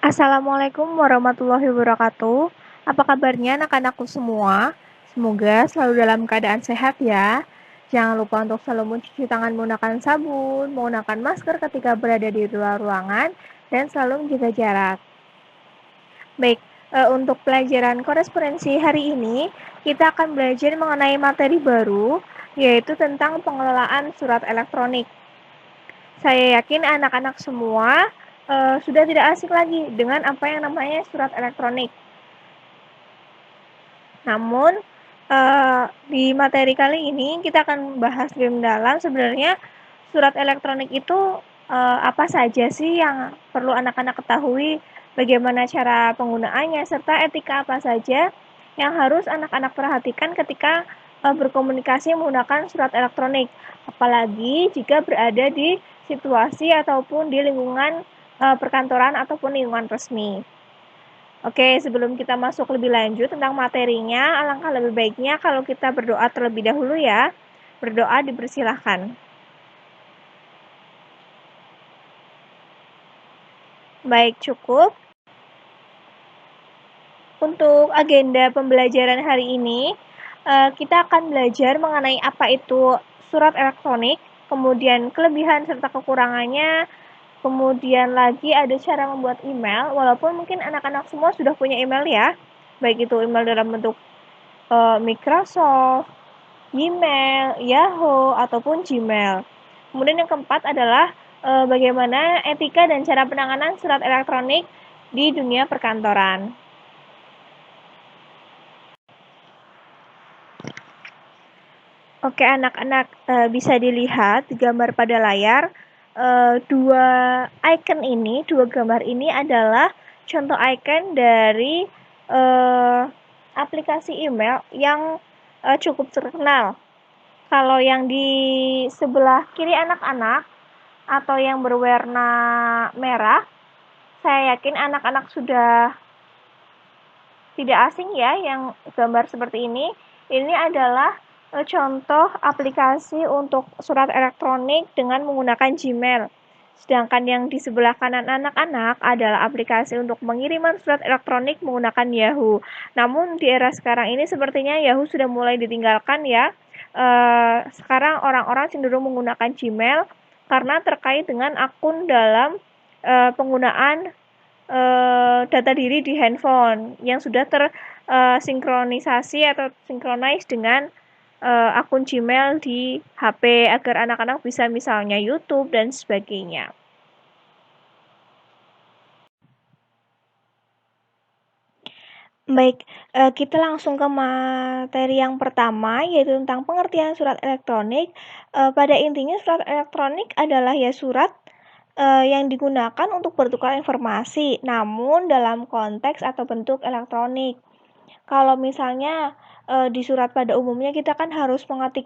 Assalamualaikum warahmatullahi wabarakatuh. Apa kabarnya anak-anakku semua? Semoga selalu dalam keadaan sehat ya. Jangan lupa untuk selalu mencuci tangan menggunakan sabun, menggunakan masker ketika berada di luar ruangan, dan selalu menjaga jarak. Baik, untuk pelajaran korespondensi hari ini, kita akan belajar mengenai materi baru, yaitu tentang pengelolaan surat elektronik. Saya yakin anak-anak semua sudah tidak asing lagi dengan apa yang namanya surat elektronik. Namun, di materi kali ini kita akan bahas lebih mendalam sebenarnya surat elektronik itu apa saja sih yang perlu anak-anak ketahui, bagaimana cara penggunaannya, serta etika apa saja yang harus anak-anak perhatikan ketika berkomunikasi menggunakan surat elektronik, apalagi jika berada di situasi ataupun di lingkungan perkantoran ataupun lingkungan resmi. Oke, sebelum kita masuk lebih lanjut tentang materinya, alangkah lebih baiknya kalau kita berdoa terlebih dahulu ya. Berdoa dipersilahkan. Baik, cukup. Untuk agenda pembelajaran hari ini, kita akan belajar mengenai apa itu surat elektronik, kemudian kelebihan serta kekurangannya, kemudian lagi ada cara membuat email, walaupun mungkin anak-anak semua sudah punya email ya, baik itu email dalam bentuk Microsoft, Gmail, Yahoo, ataupun Gmail. Kemudian yang keempat adalah bagaimana etika dan cara penanganan surat elektronik di dunia perkantoran. Oke anak-anak, bisa dilihat gambar pada layar, dua icon ini, dua gambar ini adalah contoh icon dari aplikasi email yang cukup terkenal. Kalau yang di sebelah kiri anak-anak atau yang berwarna merah, saya yakin anak-anak sudah tidak asing ya yang gambar seperti ini. Ini adalah contoh aplikasi untuk surat elektronik dengan menggunakan Gmail. Sedangkan yang di sebelah kanan anak-anak adalah aplikasi untuk pengiriman surat elektronik menggunakan Yahoo. Namun di era sekarang ini sepertinya Yahoo sudah mulai ditinggalkan ya. Sekarang orang-orang cenderung menggunakan Gmail karena terkait dengan akun dalam penggunaan data diri di handphone yang sudah tersinkronisasi atau synchronize dengan akun Gmail di HP agar anak-anak bisa misalnya YouTube dan sebagainya. Baik, kita langsung ke materi yang pertama, yaitu tentang pengertian surat elektronik. Pada intinya surat elektronik adalah ya surat yang digunakan untuk bertukar informasi, namun dalam konteks atau bentuk elektronik. Kalau misalnya di surat pada umumnya kita kan harus mengetik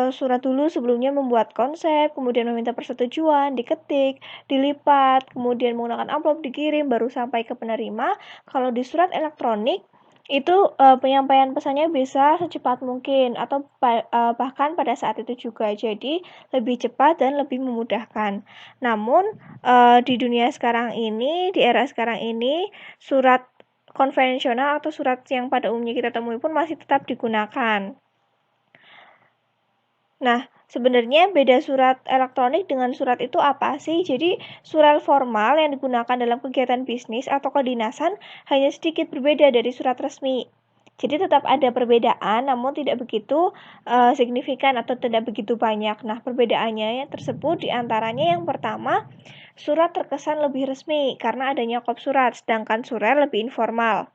surat dulu sebelumnya membuat konsep, kemudian meminta persetujuan, diketik, dilipat, kemudian menggunakan amplop dikirim, baru sampai ke penerima. Kalau di surat elektronik itu penyampaian pesannya bisa secepat mungkin atau bahkan pada saat itu juga, jadi lebih cepat dan lebih memudahkan. Namun di dunia sekarang ini, di era sekarang ini, surat konvensional atau surat yang pada umumnya kita temui pun masih tetap digunakan. Nah, sebenarnya beda surat elektronik dengan surat itu apa sih? Jadi, surat formal yang digunakan dalam kegiatan bisnis atau kedinasan hanya sedikit berbeda dari surat resmi. Jadi tetap ada perbedaan, namun tidak begitu signifikan atau tidak begitu banyak. Nah, perbedaannya tersebut diantaranya yang pertama, surat terkesan lebih resmi karena adanya kop surat, sedangkan surat lebih informal.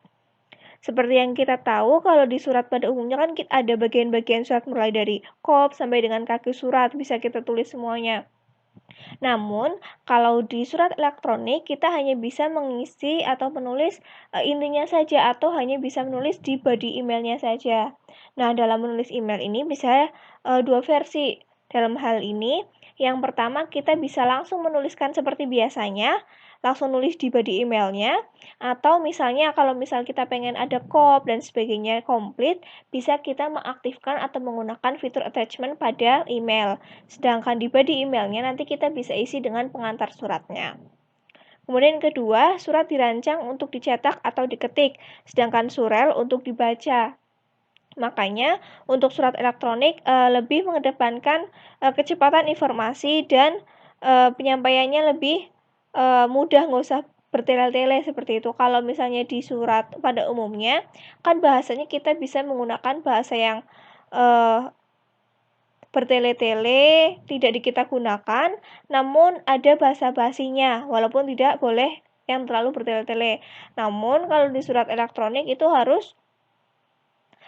Seperti yang kita tahu, kalau di surat pada umumnya kan ada bagian-bagian surat mulai dari kop sampai dengan kaki surat, bisa kita tulis semuanya. Namun, kalau di surat elektronik, kita hanya bisa mengisi atau menulis intinya saja, atau hanya bisa menulis di body emailnya saja. Nah, dalam menulis email ini bisa dua versi. Dalam hal ini, yang pertama kita bisa langsung menuliskan seperti biasanya, langsung nulis di body emailnya, atau misalnya kalau misal kita pengen ada kop dan sebagainya komplit, bisa kita mengaktifkan atau menggunakan fitur attachment pada email. Sedangkan di body emailnya nanti kita bisa isi dengan pengantar suratnya. Kemudian yang kedua, surat dirancang untuk dicetak atau diketik, sedangkan surel untuk dibaca. Makanya untuk surat elektronik lebih mengedepankan kecepatan informasi dan penyampaiannya lebih mudah, nggak usah bertele-tele seperti itu. Kalau misalnya di surat pada umumnya kan bahasanya kita bisa menggunakan bahasa yang bertele-tele, tidak kita gunakan, namun ada bahasa basinya, walaupun tidak boleh yang terlalu bertele-tele. Namun kalau di surat elektronik itu harus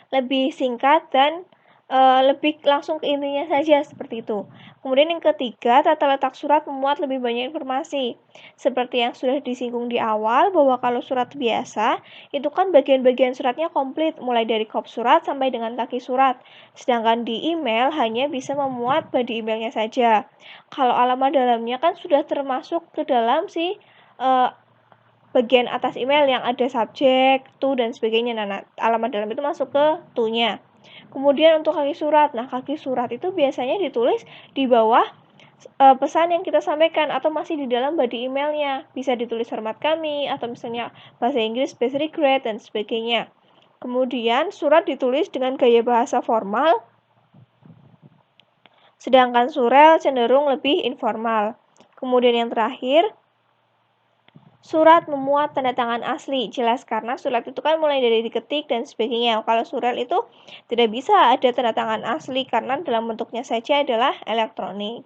lebih singkat dan lebih langsung ke intinya saja seperti itu. Kemudian yang ketiga, tata letak surat memuat lebih banyak informasi. Seperti yang sudah disinggung di awal bahwa kalau surat biasa itu kan bagian-bagian suratnya komplit mulai dari kop surat sampai dengan kaki surat. Sedangkan di email hanya bisa memuat body emailnya saja. Kalau alamat dalamnya kan sudah termasuk ke dalam si bagian atas email yang ada subjek, to, dan sebagainya. Nah, alamat dalam itu masuk ke to-nya. Kemudian untuk kaki surat, nah kaki surat itu biasanya ditulis di bawah pesan yang kita sampaikan atau masih di dalam body emailnya. Bisa ditulis hormat kami atau misalnya bahasa Inggris best regret dan sebagainya. Kemudian surat ditulis dengan gaya bahasa formal, sedangkan surel cenderung lebih informal. Kemudian yang terakhir, surat memuat tanda tangan asli, jelas karena surat itu kan mulai dari diketik dan sebagainya. Kalau surat itu tidak bisa ada tanda tangan asli karena dalam bentuknya saja adalah elektronik.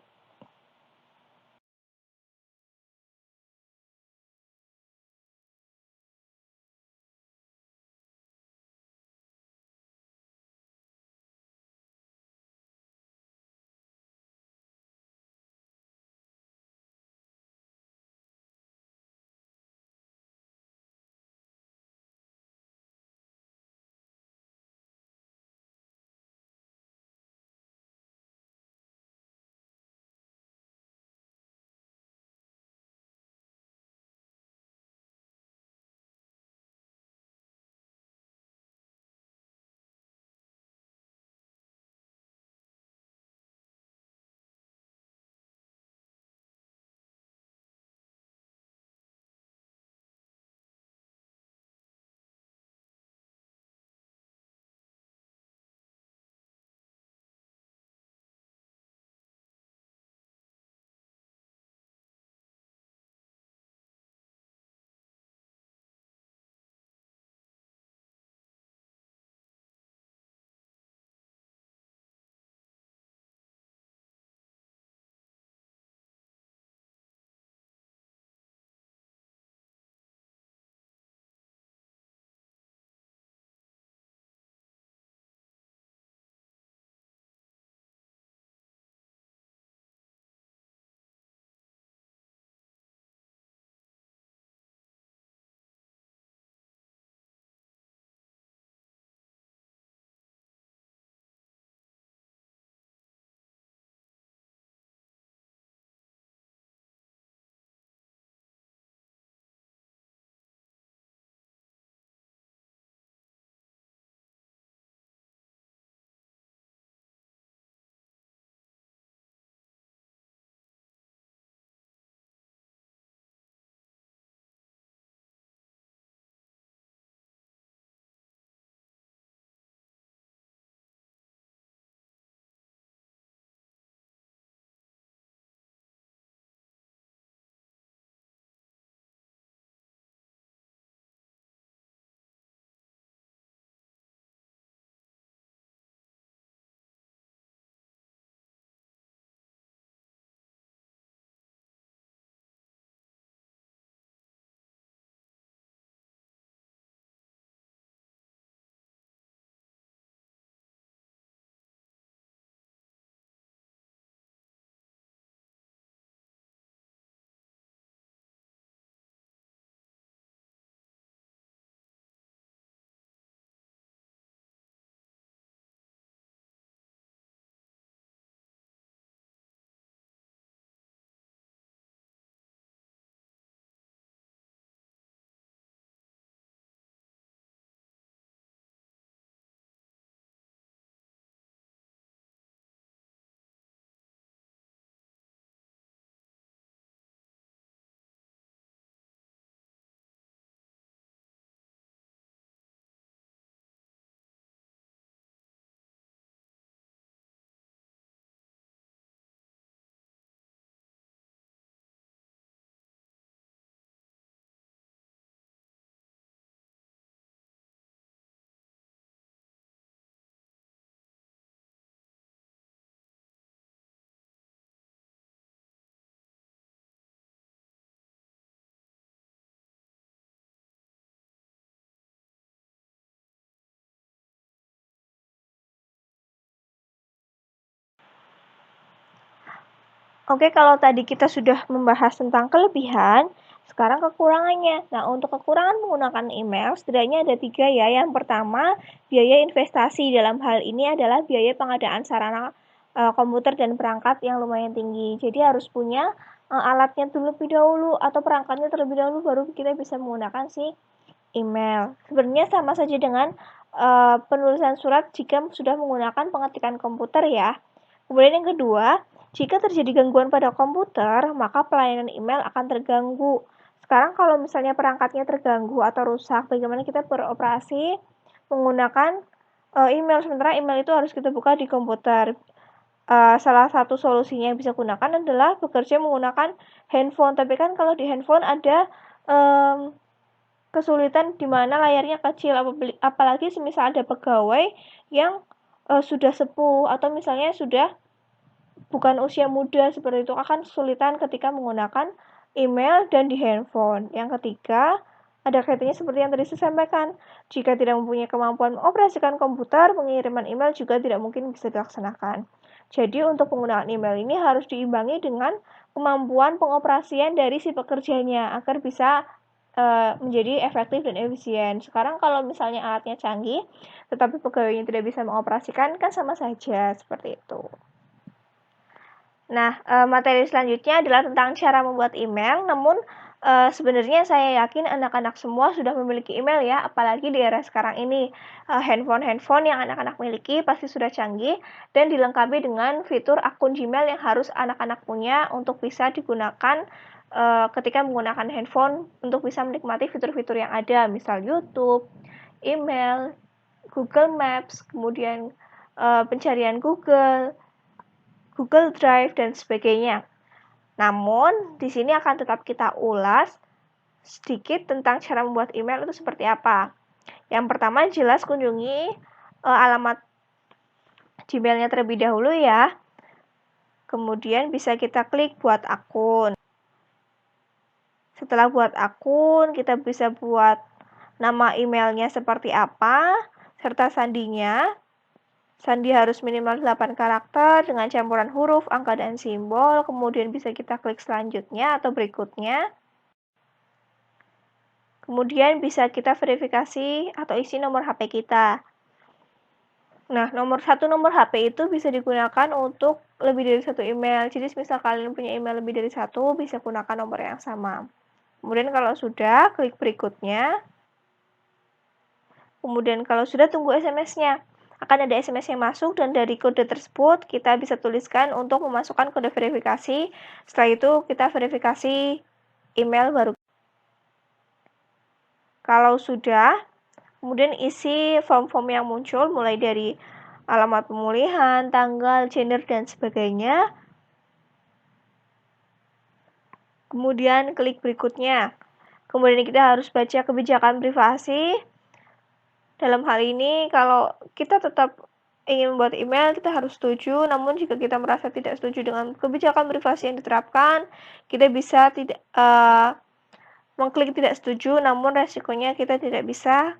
Oke, kalau tadi kita sudah membahas tentang kelebihan, sekarang kekurangannya. Nah, untuk kekurangan menggunakan email, setidaknya ada 3 ya. Yang pertama, biaya investasi. Dalam hal ini adalah biaya pengadaan sarana komputer dan perangkat yang lumayan tinggi. Jadi harus punya alatnya terlebih dahulu atau perangkatnya terlebih dahulu, baru kita bisa menggunakan si email. Sebenarnya sama saja dengan penulisan surat jika sudah menggunakan pengetikan komputer ya. Kemudian yang kedua, jika terjadi gangguan pada komputer, maka pelayanan email akan terganggu. Sekarang kalau misalnya perangkatnya terganggu atau rusak, bagaimana kita beroperasi menggunakan email, sementara email itu harus kita buka di komputer. Salah satu solusinya yang bisa gunakan adalah bekerja menggunakan handphone. Tapi kan kalau di handphone ada kesulitan di mana layarnya kecil, apalagi semisal ada pegawai yang sudah sepuh atau misalnya sudah bukan usia muda, seperti itu akan kesulitan ketika menggunakan email dan di handphone. Yang ketiga, ada kaitannya seperti yang tadi saya sampaikan. Jika tidak mempunyai kemampuan mengoperasikan komputer, pengiriman email juga tidak mungkin bisa dilaksanakan. Jadi untuk penggunaan email ini harus diimbangi dengan kemampuan pengoperasian dari si pekerjanya agar bisa menjadi efektif dan efisien. Sekarang kalau misalnya alatnya canggih, tetapi pegawainya tidak bisa mengoperasikan, kan sama saja seperti itu. Nah, materi selanjutnya adalah tentang cara membuat email, namun sebenarnya saya yakin anak-anak semua sudah memiliki email ya, apalagi di era sekarang ini. Handphone-handphone yang anak-anak miliki pasti sudah canggih dan dilengkapi dengan fitur akun Gmail yang harus anak-anak punya untuk bisa digunakan ketika menggunakan handphone untuk bisa menikmati fitur-fitur yang ada, misal YouTube, email, Google Maps, kemudian pencarian Google Drive, dan sebagainya. Namun, di sini akan tetap kita ulas sedikit tentang cara membuat email itu seperti apa. Yang pertama, jelas kunjungi alamat Gmail-nya terlebih dahulu ya. Kemudian bisa kita klik buat akun. Setelah buat akun, kita bisa buat nama emailnya seperti apa, serta sandinya. Sandi harus minimal 8 karakter dengan campuran huruf, angka, dan simbol. Kemudian bisa kita klik selanjutnya atau berikutnya. Kemudian bisa kita verifikasi atau isi nomor HP kita. Nah, nomor HP itu bisa digunakan untuk lebih dari satu email. Jadi, misal kalian punya email lebih dari satu, bisa gunakan nomor yang sama. Kemudian kalau sudah, klik berikutnya. Kemudian kalau sudah, tunggu SMS-nya. Akan ada SMS yang masuk dan dari kode tersebut kita bisa tuliskan untuk memasukkan kode verifikasi. Setelah itu kita verifikasi email baru. Kalau sudah, kemudian isi form-form yang muncul mulai dari alamat pemulihan, tanggal, gender, dan sebagainya. Kemudian klik berikutnya. Kemudian kita harus baca kebijakan privasi. Dalam hal ini, kalau kita tetap ingin membuat email, kita harus setuju. Namun jika kita merasa tidak setuju dengan kebijakan privasi yang diterapkan, kita bisa mengklik tidak setuju, namun resikonya kita tidak bisa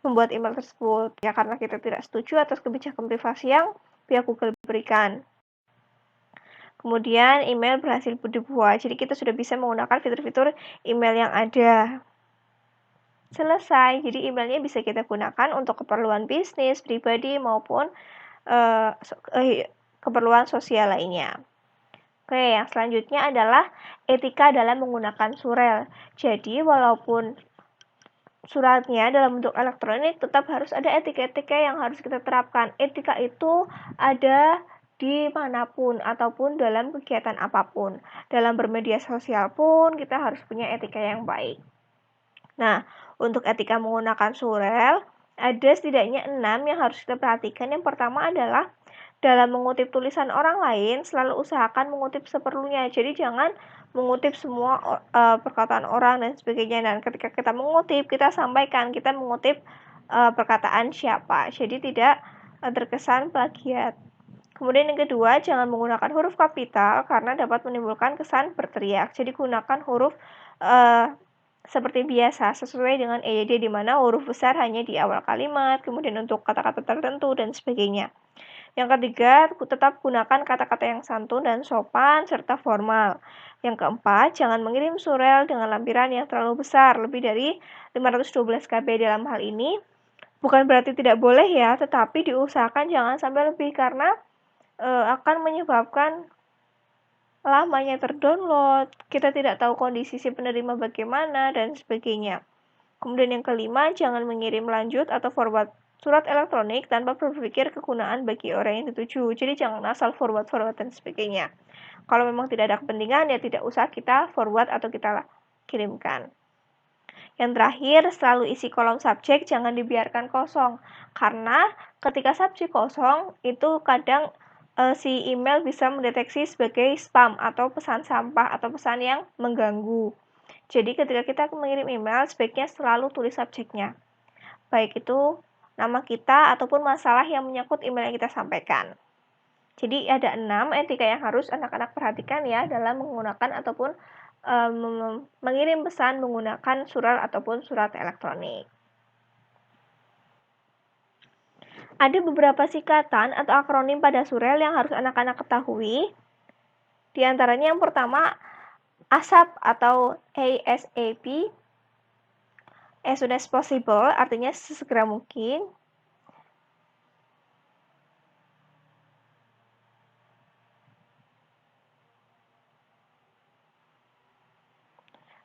membuat email tersebut ya, karena kita tidak setuju atas kebijakan privasi yang pihak Google berikan. Kemudian email berhasil dibuat, jadi kita sudah bisa menggunakan fitur-fitur email yang ada. Selesai, jadi emailnya bisa kita gunakan untuk keperluan bisnis, pribadi, maupun keperluan sosial lainnya. Oke, yang selanjutnya adalah etika dalam menggunakan surel. Jadi walaupun suratnya dalam bentuk elektronik, tetap harus ada etika-etika yang harus kita terapkan. Etika itu ada dimanapun ataupun dalam kegiatan apapun. Dalam bermedia sosial pun kita harus punya etika yang baik. Nah, untuk etika menggunakan surel, ada setidaknya 6 yang harus kita perhatikan. Yang pertama adalah dalam mengutip tulisan orang lain, selalu usahakan mengutip seperlunya. Jadi jangan mengutip semua perkataan orang dan sebagainya. Dan ketika kita mengutip, kita sampaikan kita mengutip perkataan siapa. Jadi tidak terkesan plagiat. Kemudian yang kedua, jangan menggunakan huruf kapital karena dapat menimbulkan kesan berteriak. Jadi gunakan huruf seperti biasa, sesuai dengan EYD, di mana huruf besar hanya di awal kalimat, kemudian untuk kata-kata tertentu, dan sebagainya. Yang ketiga, tetap gunakan kata-kata yang santun dan sopan serta formal. Yang keempat, jangan mengirim surel dengan lampiran yang terlalu besar, lebih dari 512 KB. Dalam hal ini, bukan berarti tidak boleh ya, tetapi diusahakan jangan sampai lebih karena akan menyebabkan lamanya terdownload, kita tidak tahu kondisi si penerima bagaimana, dan sebagainya. Kemudian yang kelima, jangan mengirim lanjut atau forward surat elektronik tanpa berpikir kegunaan bagi orang yang dituju. Jadi jangan asal forward dan sebagainya. Kalau memang tidak ada kepentingan, ya tidak usah kita forward atau kita kirimkan. Yang terakhir, selalu isi kolom subjek, jangan dibiarkan kosong. Karena ketika subjek kosong, itu kadang si email bisa mendeteksi sebagai spam atau pesan sampah atau pesan yang mengganggu. Jadi ketika kita mengirim email, sebaiknya selalu tulis subjeknya. Baik itu nama kita ataupun masalah yang menyangkut email yang kita sampaikan. Jadi ada 6 etika yang harus anak-anak perhatikan ya dalam menggunakan ataupun mengirim pesan menggunakan surat ataupun surat elektronik. Ada beberapa singkatan atau akronim pada surel yang harus anak-anak ketahui. Di antaranya yang pertama, ASAP atau ASAP, as soon as possible, artinya sesegera mungkin.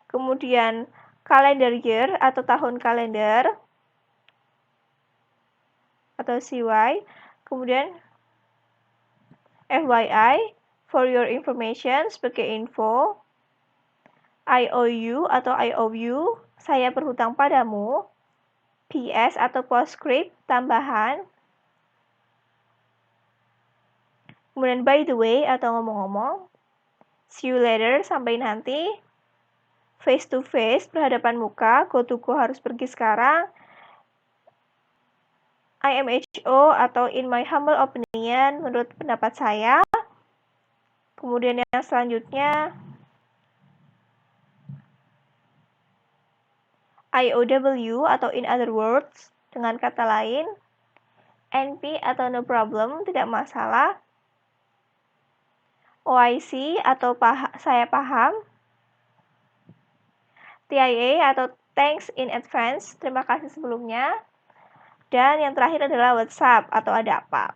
Kemudian calendar year atau tahun kalender atau CY. Kemudian FYI, for your information, sebagai info. IOU atau IOU, saya berhutang padamu. PS atau postscript, tambahan. Kemudian by the way atau ngomong-ngomong. See you later, sampai nanti. Face to face, berhadapan muka. Go to go, harus pergi sekarang. IMHO atau in my humble opinion, menurut pendapat saya. Kemudian yang selanjutnya, IOW atau in other words, dengan kata lain. NP atau no problem, tidak masalah. OIC atau saya paham. TIA atau thanks in advance, terima kasih sebelumnya. Dan yang terakhir adalah WhatsApp atau ada apa.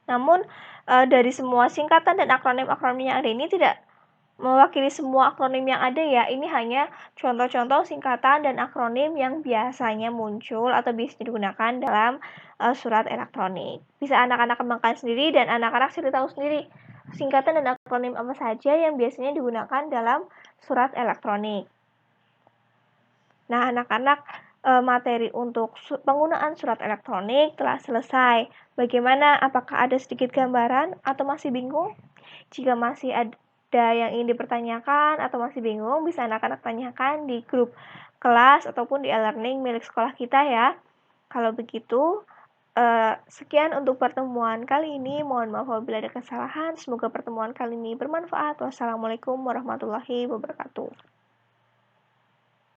Namun dari semua singkatan dan akronim-akronim yang ada ini tidak mewakili semua akronim yang ada ya. Ini hanya contoh-contoh singkatan dan akronim yang biasanya muncul atau bisa digunakan dalam surat elektronik. Bisa anak-anak kembangkan sendiri dan anak-anak cari tahu sendiri singkatan dan akronim apa saja yang biasanya digunakan dalam surat elektronik. Nah, anak-anak, materi untuk penggunaan surat elektronik telah selesai. Bagaimana? Apakah ada sedikit gambaran atau masih bingung? Jika masih ada yang ingin dipertanyakan atau masih bingung, bisa anak-anak tanyakan di grup kelas ataupun di e-learning milik sekolah kita ya. Kalau begitu, sekian untuk pertemuan kali ini. Mohon maaf apabila ada kesalahan. Semoga pertemuan kali ini bermanfaat. Wassalamualaikum warahmatullahi wabarakatuh.